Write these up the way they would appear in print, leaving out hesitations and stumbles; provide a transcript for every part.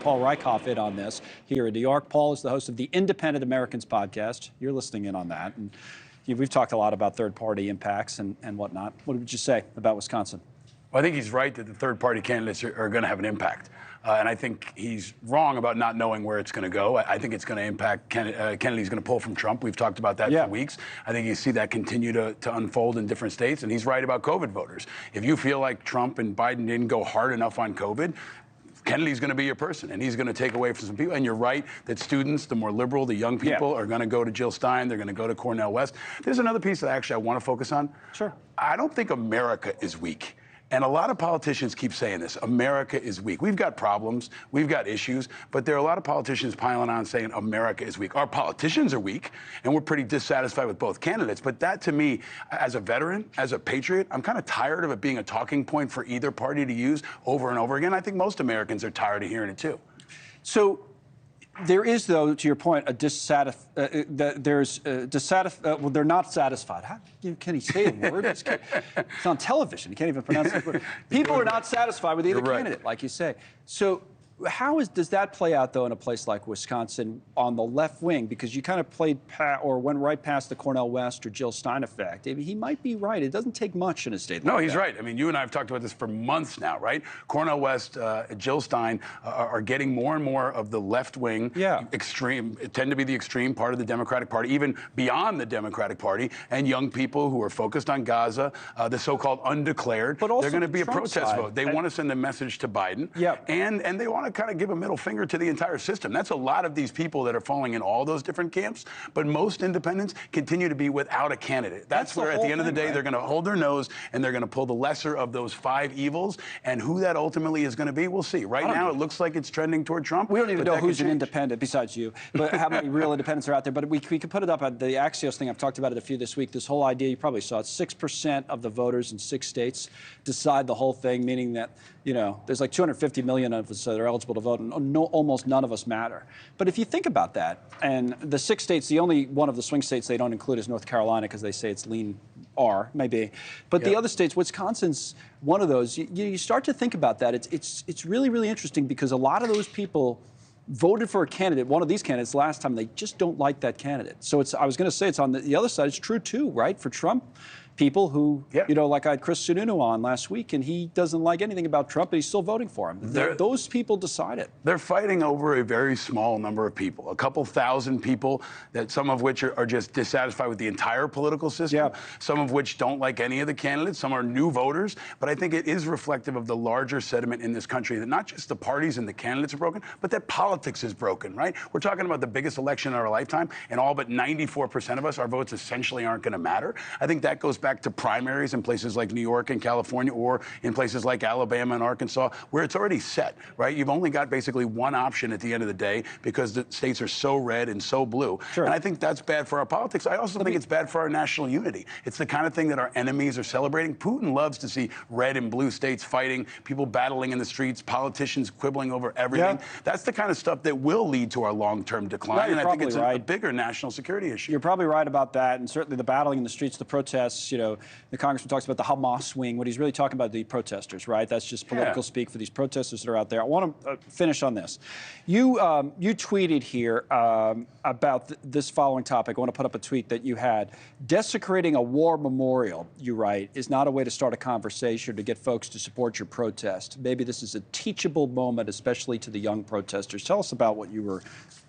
Paul Rykoff in on this here in New York. Paul is the host of the Independent Americans podcast. You're listening in on that. And we've talked a lot about third-party impacts and whatnot. What would you say about Wisconsin? Well, I think he's right that the third-party candidates are going to have an impact. And I think he's wrong about not knowing where it's going to go. I think it's going to impact Kennedy's going to pull from Trump. We've talked about that for weeks. I think you see that continue to unfold in different states. And he's right about COVID voters. If you feel like Trump and Biden didn't go hard enough on COVID, Kennedy's going to be your person, and he's going to take away from some people. And you're right that students, the more liberal, the young people, are going to go to Jill Stein. They're going to go to Cornel West. There's another piece that actually I want to focus on. Sure. I don't think America is weak. And a lot of politicians keep saying this, America is weak. We've got problems, we've got issues, but there are a lot of politicians piling on saying America is weak. Our politicians are weak, and we're pretty dissatisfied with both candidates. But that, to me, as a veteran, as a patriot, I'm kind of tired of it being a talking point for either party to use over and over again. I think most Americans are tired of hearing it, too. So there is, though, to your point, a well, they're not satisfied. How can he say a word? It's on television. You can't even pronounce the word. People are not satisfied with either candidate, like you say. So does that play out, though, in a place like Wisconsin on the left wing? Because you kind of went right past the Cornel West or Jill Stein effect. I mean, he might be right. It doesn't take much in a state like that. No, he's right. I mean, you and I have talked about this for months now, right? Cornel West, Jill Stein are getting more and more of the left wing extreme, tend to be the extreme part of the Democratic Party, even beyond the Democratic Party, and young people who are focused on Gaza, the so-called undeclared. But also they're going to be a Trump protest vote. They want to send a message to Biden, and they want to kind of give a middle finger to the entire system. That's a lot of these people that are falling in all those different camps, but most independents continue to be without a candidate. That's where, at the end of the day, they're going to hold their nose and they're going to pull the lesser of those 5 evils, and who that ultimately is going to be, we'll see. Right now, it looks like it's trending toward Trump. We don't even know who's an independent besides you, but how many real independents are out there. But we could put it up at the Axios thing. I've talked about it a few this week. This whole idea, you probably saw it, 6% of the voters in 6 states decide the whole thing, meaning that, you know, there's like 250 million of us that are eligible to vote, and almost none of us matter. But if you think about that, and the 6 states, the only one of the swing states they don't include is North Carolina because they say it's lean R, maybe. But the other states, Wisconsin's one of those. You start to think about that. It's really, really interesting because a lot of those people voted for a candidate, one of these candidates last time, they just don't like that candidate. So I was going to say it's on the other side. It's true, too, right? For Trump, people who, you know, like I had Chris Sununu on last week, and he doesn't like anything about Trump, but he's still voting for him. Those people decide it. They're fighting over a very small number of people, a couple thousand people, that some of which are just dissatisfied with the entire political system, some of which don't like any of the candidates, some are new voters. But I think it is reflective of the larger sentiment in this country that not just the parties and the candidates are broken, but that politics is broken, right? We're talking about the biggest election in our lifetime, and all but 94% of us, our votes essentially aren't going to matter. I think that goes back to primaries in places like New York and California, or in places like Alabama and Arkansas, where it's already set, right? You've only got basically one option at the end of the day because the states are so red and so blue. And I think that's bad for our politics. I also think it's bad for our national unity. It's the kind of thing that our enemies are celebrating. Putin loves to see red and blue states fighting, people battling in the streets, politicians quibbling over everything. That's the kind of stuff that will lead to our long-term decline. And I think it's a bigger national security issue. You're probably right about that. And certainly the battling in the streets, the protests, you know, the congressman talks about the Hamas wing. What he's really talking about, the protesters, right? That's just political speak for these protesters that are out there. I want to finish on this. You tweeted here about this following topic. I want to put up a tweet that you had. Desecrating a war memorial, you write, is not a way to start a conversation or to get folks to support your protest. Maybe this is a teachable moment, especially to the young protesters. Tell us about what you were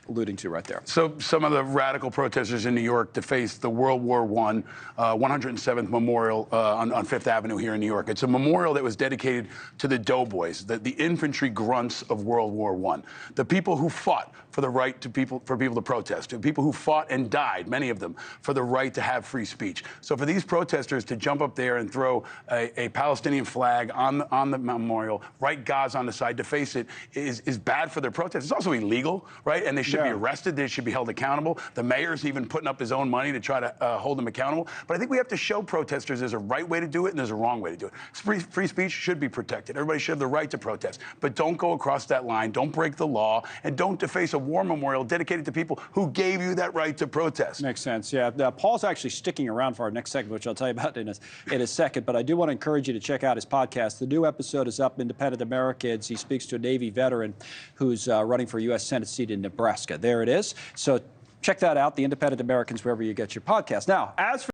alluding to right there. So some of the radical protesters in New York defaced the World War I 107th Memorial on Fifth Avenue here in New York. It's a memorial that was dedicated to the doughboys, the infantry grunts of World War I, the people who fought for the right for people to protest, the people who fought and died, many of them, for the right to have free speech. So for these protesters to jump up there and throw a Palestinian flag on the memorial, write Gaza on the side, deface it, is bad for their protest. It's also illegal, right? And they should be arrested. They should be held accountable. The mayor's even putting up his own money to try to hold them accountable. But I think we have to show show protesters there's a right way to do it and there's a wrong way to do it. Free speech should be protected. Everybody should have the right to protest. But don't go across that line. Don't break the law. And don't deface a war memorial dedicated to people who gave you that right to protest. Makes sense, yeah. Paul's actually sticking around for our next segment, which I'll tell you about in a second. But I do want to encourage you to check out his podcast. The new episode is up, Independent Americans. He speaks to a Navy veteran who's running for a U.S. Senate seat in Nebraska. There it is. So check that out, The Independent Americans, wherever you get your podcast. Now, as for